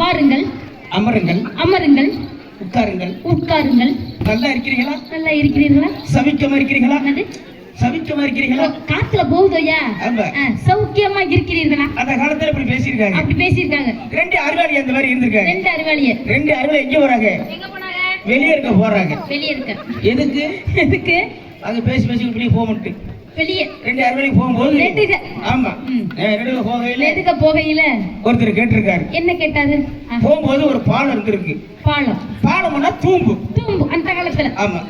வாருங்கள். அமருங்கள். அமருங்கள். உட்காருங்கள். உட்காருங்கள். நல்லா இருக்கிறீங்களா? நல்லா இருக்கிறீர்களா? சவிக்கமா இருக்கிறீங்களா? என்னது சவிக்கமா இருக்கிறீங்களா? காத்துல போகுதோயா? சௌக்கியமா இருக்கிறீர்களா? அந்த காலத்துல இப்படி பேசியிருக்காங்க. அப்படி பேசியிருக்காங்க. ரெண்டு அறிவாளி அந்த மாதிரி இருந்திருக்காங்க. ரெண்டு அறிவாளிய. ரெண்டு அறிவாளி எங்க போறாங்க? எங்க போனாங்க? வெளியே இருக்க போறாங்க. வெளியே இருக்க. எதுக்கு? எதுக்கு? அது பேசி பேசி இப்படி போகட்டு வெளியே ரெண்டு அறிவாளி போகும்போது ஆமா ரெண்டு போகையில எதுக்க போகையில ஒருத்தர் கேட்டிருக்காரு. என்ன கேட்டாரு? போகும்போது ஒரு பாலம் இருந்திருக்கு. பாலம். பாலம்னா தூம்பு. தூம்பு அந்த காலத்துல. ஆமா.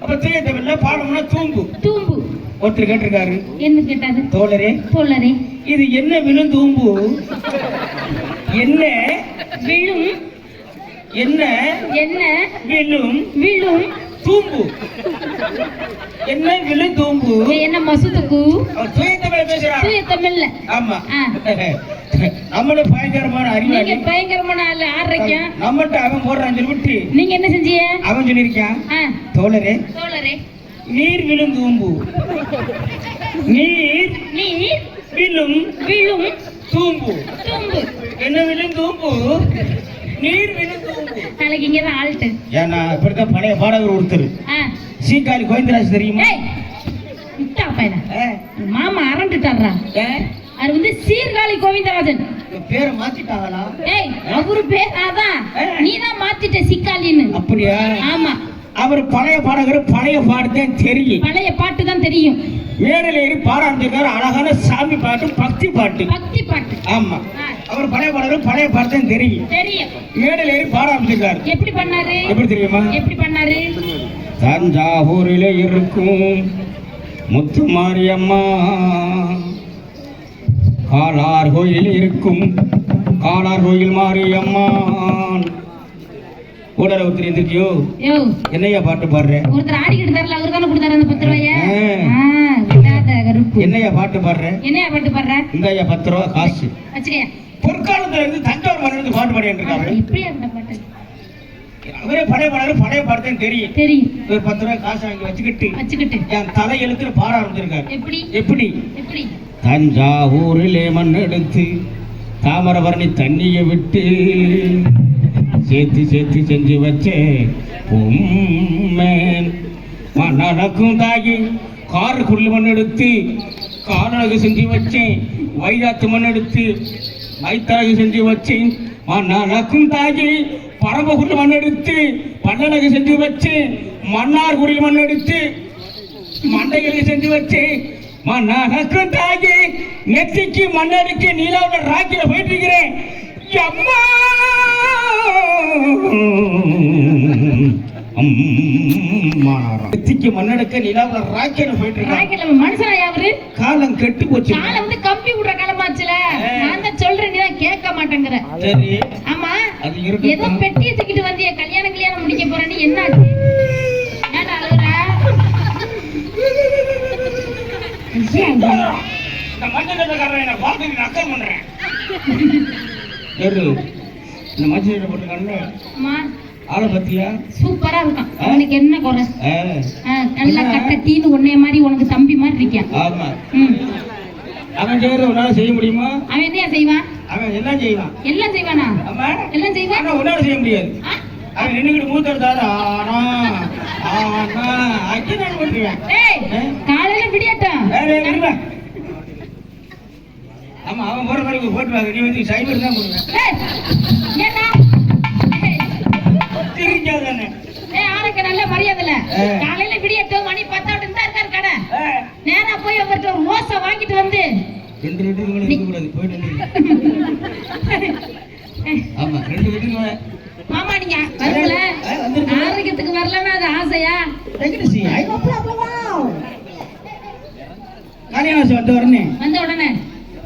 அப்ப தூய தமிழ்ல பாலம்னா தூம்பு. தூம்பு. ஒருத்தர் கேட்டிருக்காரு. என்ன கேட்டாரு? தோழரே தோழரே இது என்ன விழும் தூம்பு? என்ன விழும்? என்ன என்ன விழும்? விழும் தூம்பு. என்ன விழும் தூம்பு? என்ன மசுதுக்கு? அவர் தூய தமிழ் பேசுறாரு. தூய தமிழ்ல. ஆமா. நம்மள பயங்கரமான அறிவாளி. நீங்க பயங்கரமான ஆளு ஆறீங்க. நம்மட்ட அவன் போடுறான் சொல்லிட்டு நீங்க என்ன செஞ்சீங்க? அவன் சொல்லிருக்கான். தோழரே தோழரே நீர் விழும் தூம்பு. நீர் நீர் விழும் விழும் தூம்பு. தூம்பு. என்ன விழும் தூம்பு? நீர் விழும் தூம்பு. நாளைக்கு இங்கதான் ஆல்ட்டு. ஏன்னா இப்படித்தான் பழைய பாடகர் ஒருத்தர் சீக்காளி கோவிந்தராஜ் தெரியுமா? மாமா அரண்டுட்டாரா? அது வந்து சீர்காழி கோவிந்தராஜன். பேரை மாத்திட்டாங்களா? அவரு பேர் அதான் நீதான் மாத்திட்ட சிக்காலின்னு. அப்படியா? ஆமா. அவர் பழைய பாடகர். பழைய பாட்டுதான் தெரியும். பழைய பாட்டு தான் தெரியும். மேடையில ஏறி பாடாண்டிருக்காரு. அழகான சாமி பாட்டு, பக்தி பாட்டு. பக்தி பாட்டு. ஆமா. அவர் பழைய பாடகர். பழைய பாட்டு தான் தெரியும். தெரியும். மேடையில ஏறி பாட ஆரம்பிச்சிருக்காரு. எப்படி பண்ணாரு? எப்படி தெரியுமா? எப்படி பண்ணாரு? தஞ்சாவூரில இருக்கும் முத்து மாரியம்மா, காலார் கோயில் இருக்கும் காலார் கோயில் மாரியம்மா. கூடல ஒருத்தர் எந்திரிக்கியோ என்னையா பாட்டு பாடுறேன்? ஒருத்தர் ஆடிக்கிட்டு தரல. அவரு தானே கொடுத்தாரு அந்த 10 ரூபாய. விடாத கருப்பு. என்னையா பாட்டு பாடுறேன்? என்னையா பாட்டு பாடுற? இந்தாயா 10 ரூபா காசு வச்சுக்கயா. பொற்காலத்துல இருந்து தஞ்சாவூர் மன்னருக்கு பாட்டு பாடிட்டு இருக்காரு. இப்படியா அந்த பாட்டு? அவரே பழைய பாடகர். பழைய பாட்டு தெரியும். தெரியும். ஒரு 10 ரூபாய் காசு வாங்கி வச்சுக்கிட்டு என் தலை எழுத்து பாட ஆரம்பிச்சிருக்காரு. எப்படி? எப்படி? எப்படி? தஞ்சாவூரிலே மண் எடுத்து தாமிரபரணி தண்ணியை விட்டு சேர்த்து சேர்த்து செஞ்சு வச்சேன் மண்ணக்கும் தாகி காருக்குள்ள மண் எடுத்து காலழகு செஞ்சு வச்சேன். வைராத்து மண் எடுத்து மைத்தழகு செஞ்சு வச்சேன். மண்ணக்கும் தாகி பரம்பக்குள்ள மண் எடுத்து பல்லழகு செஞ்சு வச்சேன். மன்னார் குடியில் மண் எடுத்து மண்டைகளை செஞ்சு வச்சேன். மண்ணக்கும் தாகி நெத்திக்கு மண்ணடிக்கு நீலாவோட ராக்கில போயிட்டு இருக்கிறேன். மண்ணெடுக்க நிலாவுல ராக்கெட் போயிட்டு இருக்காங்க. மனுஷனா அவரு? காலம் கெட்டு போச்சு. காலம் வந்து கம்பி விடுற காலமாச்சுல. நான் தான் சொல்றேன், நீதான் கேட்க மாட்டேங்கிற. சரி. ஆமா. ஏதோ பெட்டியை தூக்கிட்டு வந்து கல்யாணம் முடிக்க போறேன்னு என்னாச்சு? ஏன்டா அழுகுற? இந்த மஞ்சள் என்ன பார்த்து அக்கல் பண்றேன். இந்த மஞ்சள் போட்டுருக்காங்க. ஆளை பத்தியா? சூப்பரா இருக்கான். அவனுக்கு என்ன குறை? நல்லா கட்ட தீனு உன்னைய மாதிரி உனக்கு தம்பி மாதிரி இருக்கான். ஆமா. அவன் செய்யற உன்னால செய்ய முடியுமா? அவன் என்ன செய்வான்? அவன் எல்லாம் செய்வான். எல்லாம் செய்வானா? ஆமா எல்லாம் செய்வான். ஆனா உன்னால செய்ய முடியாது. அவன் நின்னுக்கிட்டு மூத்தெடுத்தாரு. ஆனா ஆனா அக்கி நான் போட்டுருவேன். காலையில விடியட்டும். ஆமா அவன் போற மாதிரி போட்டுவாங்க. நீ வந்து சைபர் தான் போடுவேன். நல்ல மரியாதை. காலையில விடியட்டும். மணி 10 தான் இருக்காரு கடை. நேரா போய் அவர்கிட்ட ஒரு மோசை வாங்கிட்டு வந்து மாமா நீங்க வரல ஆரோக்கியத்துக்கு வரலன்னா அது ஆசையா? வந்த உடனே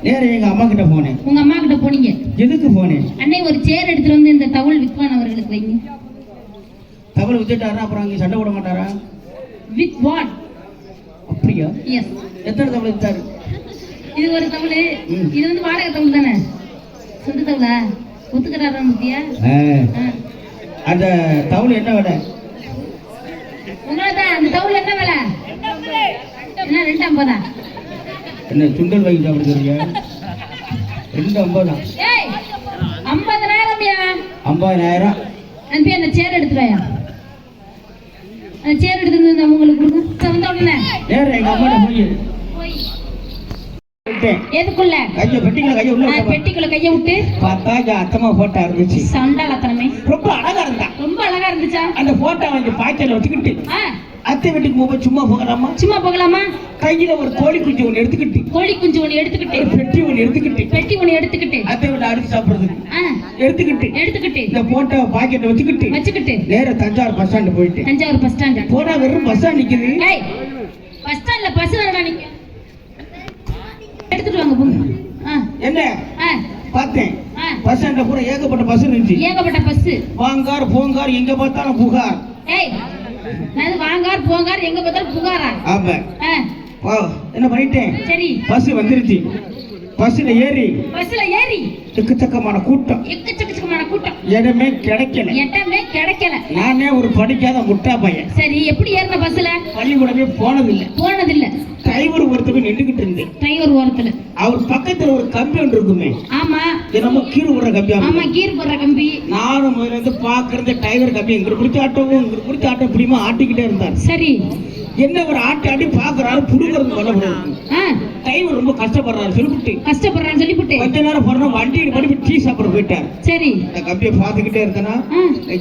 நேர எங்க அம்மா கிட்ட போனேன். உங்க அம்மா கிட்ட போனீங்க? எதுக்கு போனேன்? அன்னை ஒரு சேர் எடுத்துட்டு வந்து இந்த தவுள் வித்வான் அவர்களுக்கு வைங்க. தவுள் வித்துட்டாரா? அப்புறம் அங்க சண்டை போட மாட்டாரா? With what? அப்படியா? எஸ். எத்தனை தவுள் வித்தாரு? இது ஒரு தவுள். இது வந்து வாடகை தவுள் தானே? சொந்த தவுளா? ஒத்துக்கிறாரா முத்தியா? அந்த தவுள் என்ன விலை? உங்களதான் அந்த தவுள் என்ன விலை? என்ன 250? என்ன சுண்டல் வாங்கி சாப்பிடுறீங்க? 250. ஏய் 50,000 50,000. அன்பே அந்த சேர் எடுத்துறாயா, அந்த சேர் எடுத்துட்டு வந்து உங்களுக்கு கொடுங்க. வந்த உடனே நேர எங்க அம்மாட்ட போய் எதுக்குள்ள கைய பெட்டிக்குள்ள கைய உள்ள பெட்டிக்குள்ள கைய விட்டு பார்த்தா அத்தமா போட்டோ இருந்துச்சு. சண்டாலத்தனமே ரொம்ப அழகா இருந்தா. ரொம்ப அழகா இருந்துச்சா? அந்த போட்டோ வந்து பாக்கெட்ல வச்சுக்கிட்டு அத்தை வீட்டுக்கு போக சும்மா போகலாமா? சும்மா போகலாமா? கையில ஒரு கோழி குஞ்சு ஒண்ணு எடுத்துக்கிட்டு, கோழி குஞ்சு ஒண்ணு எடுத்துக்கிட்டு, பெட்டி ஒண்ணு எடுத்துக்கிட்டு, பெட்டி ஒண்ணு எடுத்துக்கிட்டு, அத்தை வீட்டு அடிச்சு சாப்பிடுறதுக்கு எடுத்துக்கிட்டு இந்த போட்டோ பாக்கெட்ல வச்சுக்கிட்டு நேர தஞ்சாவூர் பஸ் ஸ்டாண்ட் போயிட்டு. தஞ்சாவூர் பஸ் ஸ்டாண்ட் போனா வெறும் பஸ் ஸ்டாண்ட் நிக்குது. பஸ் ஸ்டாண்ட்ல பஸ் தானடா நிக்க. எடுத்துட்டு வாங்க போங்க. என்ன பார்த்தேன், பஸ் ஸ்டாண்ட்ல பூரா ஏகப்பட்ட பஸ் இருந்துச்சு. ஏகப்பட்ட பஸ், வாங்கார் போங்கார் எங்க பார்த்தாலும் புகார். நான் வாங்கார் போங்கார் எங்க பார்த்தாலும் புகாரா? ஆமா. என்ன பண்ணிட்டேன், சரி பஸ் வந்துருச்சு. பஸ்ல ஏறி எக்கச்சக்கமான கூட்டம், இடமே கிடைக்கல. நானே ஒரு படிக்காத முட்டா பையன். சரி, எப்படி ஏறின பஸ்ல? பள்ளிக்கூடமே போனதில்லை. டிரைவர் ஒருத்தர் நின்றுகிட்டு இருந்தேன். டிரைவர் ஓரத்துல அவர் பக்கத்துல ஒரு கம்பி ஒன்று இருக்குமே. ஆமா, நம்ம கீறு போடுற கம்பி. ஆமா, கீறு போடுற கம்பி. நானும் முதல்ல இருந்து பாக்குறது டிரைவர் கம்பி இங்க பிடிச்ச ஆட்டம் பிடிமா ஆட்டிக்கிட்டே இருந்தார். சரி, என்ன ஒரு ஆட்டி பாக்குறாரு, புடுங்கிறது வரல. டிரைவர் ரொம்ப கஷ்டப்படுறாரு சொல்லிவிட்டு கொஞ்ச நேரம் போறோம் வண்டி பண்ணி டீ சாப்பிட போயிட்டார். சரி, இந்த கம்பியை பாத்துக்கிட்டே இருக்கனா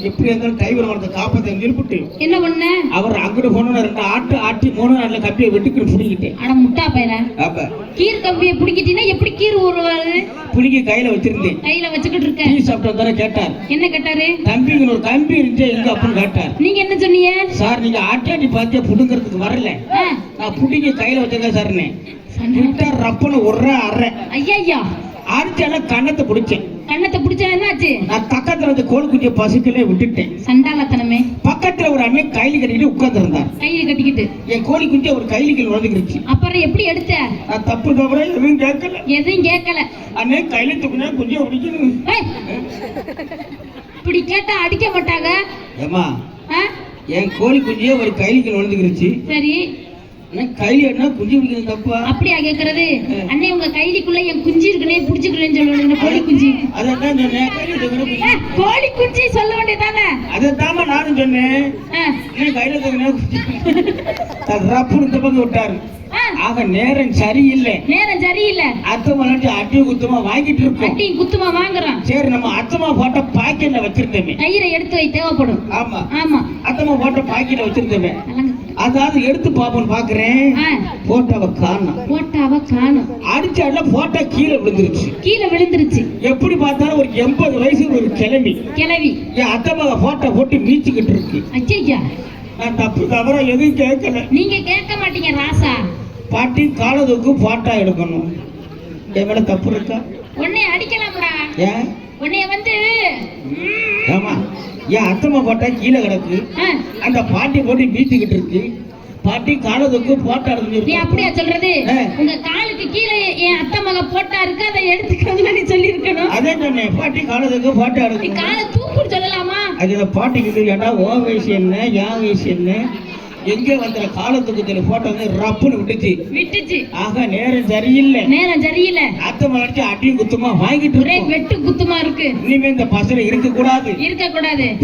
எப்படி இருந்தாலும் டிரைவர் வரத காப்பாத்த சொல்லிவிட்டு என்ன பண்ண, அவர் அங்கிட்டு போன 2 ஆட்டி 3 நாள்ல கம்பியை வெட்டுக்கிட்டு புடிக்கிட்டேன். அட முட்டா பையல, அப்ப கீர் கம்பியை புடிக்கிட்டீனா எப்படி கீர் ஊறுவாரு? புடிக்கி கையில வச்சிருந்தேன். கையில வச்சுக்கிட்டு இருக்க. டீ சாப்பிட்டு வந்தார கேட்டார். என்ன கேட்டாரு? தம்பிங்க ஒரு கம்பி இருந்துச்சு எங்க அப்படின்னு கேட்டார். நீங்க என்ன சொன்னீங்க? சார், நீங்க ஆட்டி பாத்தியா புடுங்கிறதுக்கு வரல, நான் புடிக்கி கையில வச்சிருக்கேன் சார்னே. ரப்பன ஒரு அரை ஐயா அடிச்சால கண்ணத்தை பிடிச்சேன். கண்ணத்தை பிடிச்சா என்னாச்சு? நான் பக்கத்துல வந்து கோழி குஞ்சு பசுக்களே விட்டுட்டேன். சண்டாலத்தனமே. பக்கத்துல ஒரு அண்ணன் கையில கட்டிக்கிட்டு உட்கார்ந்து இருந்தார். கையில கட்டிக்கிட்டு என் கோழி குஞ்சு ஒரு கையில வந்துருச்சு. அப்புறம் எப்படி எடுத்த? நான் தப்பு தவற எதுவும் கேட்கல. அண்ணே கையில தூக்குனா குஞ்சு பிடிக்கணும். இப்படி கேட்டா அடிக்க மாட்டாங்க. ஏமா, என் கோழி குஞ்சியே ஒரு கையில வந்துருச்சு. சரி, கையில என்ன குஞ்சு பிடிக்கிறது தப்பா? அப்படியா கேக்குறது? அண்ணே, உங்க கைலிக்குள்ள என் குஞ்சு இருக்குனே புடிச்சுக்கிறேன்னு சொல்லுவாங்க. கோழி குஞ்சு. அதான் சொன்னேன், கோழி குஞ்சு சொல்ல வேண்டியதானே. அதான் நானும் சொன்னேன். கையில ரப்புன்னு தப்பங்க விட்டாரு. ஆக நேரம் சரியில்லை. அத்தமா அட்டி குத்துமா வாங்கிட்டு இருக்கோம். அட்டி குத்துமா வாங்குறோம். சரி, நம்ம அத்தமா போட்ட பாக்கெட்ல வச்சிருந்தேன். கயிறை எடுத்து வை, தேவைப்படும். ஆமா ஆமா, அத்தமா போட்ட பாக்கெட்ல வச்சிருந்தேன். அதாவது எடுத்து பாப்போம் பாக்குறேன். போட்டோவை காணோம். அடிச்சால போட்டோ கீழே விழுந்துருச்சு. எப்படி பார்த்தாலும் ஒரு 80 வயசு ஒரு கிளவி என் அத்தமாக போட்டோ போட்டு மீச்சுக்கிட்டு இருக்கு. ஐயா, நான் தப்பு தவிர எதுவும் கேட்கல. நீங்க கேட்க மாட்டீங்க ராசா. பாட்டி காலத்துக்கு போட்டோ எடுக்கணும். என் மேல தப்பு இருக்கா? உன்னை அடிக்கலாம்டா. ஏன்? உன்னைய வந்து ஆமா, என் அத்தம்மா போட்டா கீழே கிடக்கு. அந்த பாட்டி போட்டு மீச்சுக்கிட்டு இருக்கு. பாட்டி காலத்துக்கு போட்டோ எடுக்கணும். நீ அப்படியா சொல்றது? உங்க காலுக்கு கீழே என் அத்தை மக போட்டா இருக்கு, அதை எடுத்துக்கிறதுல நீ சொல்லி இருக்கணும். அதே சொன்னேன், பாட்டி காலத்துக்கு போட்டோ எடுக்கணும். காலை தூக்குன்னு சொல்லலாமா? அதுல பாட்டிக்கு ஏன்னா ஓ வயசு என்ன, என் வயசு என்ன, எங்க வந்த காலத்துக்கு போட்டோ வந்து ரப்புன்னு விட்டுச்சு. ஆக நேரம் சரியில்லை. அத்தை மலர்ச்சி அடியும் குத்துமா வாங்கிட்டு ஒரே வெட்டு குத்துமா இருக்கு. இனிமே இந்த பஸ்ல இருக்க கூடாது.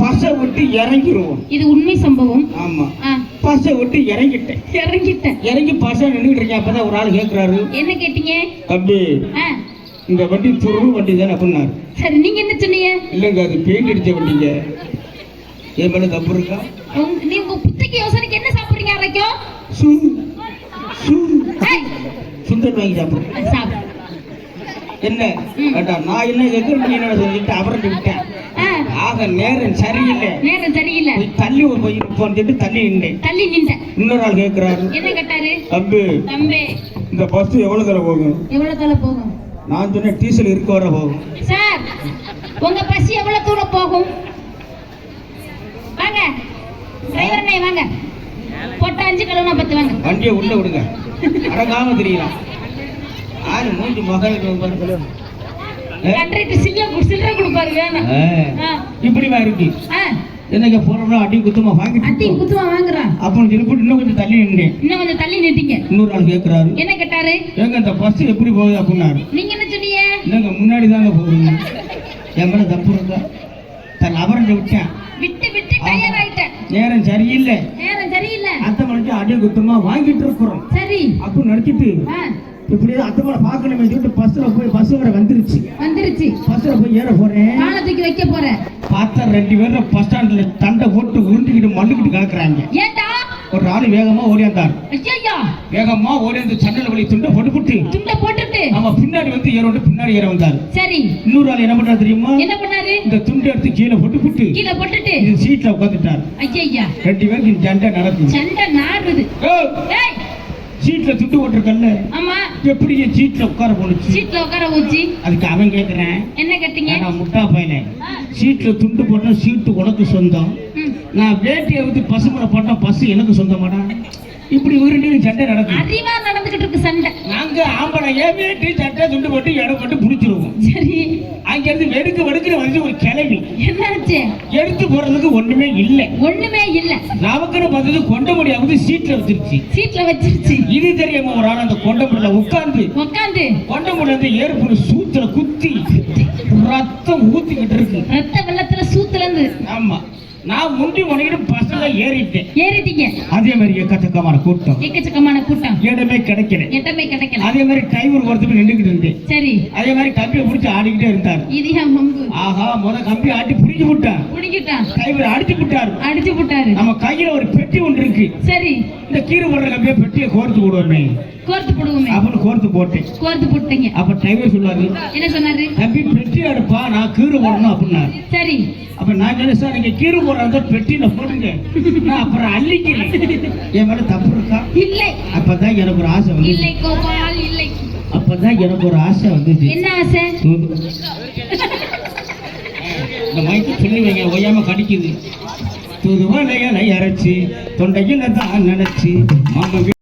பஸ்ஸ விட்டு இறங்கிடுவோம். இது உண்மை சம்பவம். ஆமா, பஸ்ஸ விட்டு இறங்கி பஸ்ஸ நின்றுட்டு இருக்கேன். அப்பதான் ஒரு ஆள் கேட்கிறாரு. என்ன கேட்டீங்க? தம்பி, இந்த வண்டி துரு வண்டி தானே அப்படின்னாரு. சரி, நீங்க என்ன சொன்னீங்க? இல்லங்க, அது பெயிண்ட் அடிச்ச வண்டிங்க. என் மேல தப்பு இருக்கா? நீ உங்க புத்திக்கு யோசனைக்கு என்ன சாப்பிடுறீங்க? அரைக்கும் சுந்தர் வாங்கி சாப்பிடுறேன். என்ன கேட்டா, நான் என்ன கேட்க சொல்லிட்டு அவரை விட்டேன். ஆக நேரம் சரியில்லை. தள்ளி ஒரு போயிட்டு தள்ளி நின்றேன். இன்னொரு ஆள் கேட்கிறாரு. என்ன கேட்டாரு? தம்பி, இந்த பஸ் எவ்வளவு தூரம் போகும்? நான் சொன்ன டீசல் இருக்க வர போகும். சார், உங்க பஸ் எவ்வளவு தூரம் போகும்? வாங்க டிரைவர்னே, வாங்க. போட்ட 5 கிலோ 10 வாங்க. வண்டியை உள்ள விடுங்க, அடங்காம தெரியலாம். ஆறு மூஞ்சி மகளுக்கு கண்டக்டர் சில்லறை கொடுப்பாரு. வேணும் இப்படிமா இருக்கு. என்னங்க போறோம்னா அடி குத்துமா வாங்குறான் அப்படின்னு சொல்லிட்டு இன்னும் கொஞ்சம் தள்ளி நின்றீங்க. இன்னொரு ஆள் கேட்கிறாரு. என்ன கேட்டாரு? ஏங்க இந்த பஸ் எப்படி போகுது அப்படின்னாரு. நீங்க என்ன சொன்னீங்க? என்னங்க முன்னாடி தாங்க போகுது. என் மேல தப்பு இருக்கா? லவரண்ட விட்டேன். விட்டு விட்டு டயர்ட் ஆயிட்டேன். நேரம் சரியில்லை. நேரம் சரியில்லை. அத்தை மணிக்கு அடி குத்தமா வாங்கிட்டு இருக்கிறோம். சரி அப்ப நடத்திட்டு ஆ, இப்படியே அத்தை மலை பாக்கணுமே சொல்லிட்டு பஸ் வர வந்துருச்சு. வந்துருச்சு. பஸ்ல போய் ஏற போறேன். காலை தூக்கி வைக்க போற. பார்த்தா 2 பேரும் பஸ் ஸ்டாண்ட்ல தண்டை போட்டு உருண்டிக்கிட்டு மல்லுக்கிட்டு கிடக்குறாங்க. ஏண்டா ஒரு ஆளு வேகமா ஓடியாந்தார். ஐயா வேகமா ஓடியாந்து சண்டல வழி துண்டை போட்டு துண்ட போட்டுட்டு நம்ம பின்னாடி வந்து ஏறோண்டு பின்னாடி ஏற வந்தாரு. சரி இன்னொரு ஆள் என்ன பண்றாரு தெரியுமா? என்ன பண்ணாரு? இந்த துண்டை எடுத்து கீழே போட்டு கீழே போட்டுட்டு இது சீட்ல உட்காந்துட்டாரு. ஐயா 2 பேருக்கு சண்டை நடக்குது. சண்டை நாடுது. ஏய் சீட்ல துண்டு போட்டிருக்கல்ல, ஆமா எப்படி சீட்ல உட்கார போனுச்சு? சீட்ல உட்கார வச்சு அதுக்கு அவன் கேக்குறேன், என்ன கேட்டீங்க? நான் முட்டா பையன, சீட்ல துண்டு போட்டா சீட்டு உனக்கு சொந்தம், நான் வேட்டியை வந்து பசுமரை போட்டா பசு எனக்கு சொந்தமாடா. இப்படி உருண்டு சண்டை நடக்கும். அறிவா நடந்துகிட்டு இருக்கு சண்டை. நாங்க ஆம்பளைய வேட்டி சட்டை துண்டு போட்டு இடம் போட்டு புடிச்சிருவோம். சரி அங்க இருந்து வெடுக்கு வந்து ஒரு கிளவி என்னாச்சு? எடுத்து போறதுக்கு ஒண்ணுமே இல்ல. ஒண்ணுமே இல்ல. நமக்குன்னு பார்த்தது கொண்ட முடியாவது சீட்ல வச்சிருச்சு. சீட்ல வச்சிருச்சு. இது தெரியாம ஒரு ஆள் அந்த கொண்ட முடியல உட்கார்ந்து கொண்ட முடியல அந்த ஏற்பு சூத்துல குத்தி ரத்தம் ஊத்திக்கிட்டு இருக்கு. ரத்த வெள்ளத்துல சூத்துல இருந்து. ஆமா, நான் முண்டி உனக்கிட்டு பஸ்ல ஏறிட்டீங்க. அதே மாதிரி எக்கச்சக்கமான கூட்டம். இடமே கிடைக்கல. அதே மாதிரி டிரைவர் ஒருத்தர் நின்றுகிட்டு இருந்தேன். சரி அதே மாதிரி கம்பியை பிடிச்சி ஆடிக்கிட்டே இருந்தார். ஆஹா, கம்பி ஆட்டி பிடிச்சு விட்டான். டிரைவர் அடிச்சு விட்டாரு. நம்ம கையில ஒரு பெட்டி ஒன்று இருக்கு. சரி இந்த கீரை போடுற கம்பியை பெட்டியை கோர்த்து விடுவோமே அப்படின்னு கோர்த்து போட்டீங்க. அப்ப டிரைவர் சொன்னாரு, என்ன சொன்னாரு? தம்பி பெட்டி அடுப்பா, நான் கீரை போடணும் அப்படின்னாரு. சரி அப்ப நான் சொன்னேன், சார் நீங்க கீரை போடுற பெட்டியில போடுங்க, நான் அப்புறம் அள்ளிக்கிறேன். என் மேல தப்பு இருக்கா? இல்லை. அப்பதான் எனக்கு ஒரு ஆசை வந்து. இல்லை கோபால் இல்லை. அப்பதான் எனக்கு ஒரு ஆசை வந்தது. என்ன ஆசை? இந்த மைக்கு சொல்லி வைங்க, ஒய்யாம கடிக்குது. தூதுவளையலை அரைச்சி தொண்டையில தான் நினைச்சு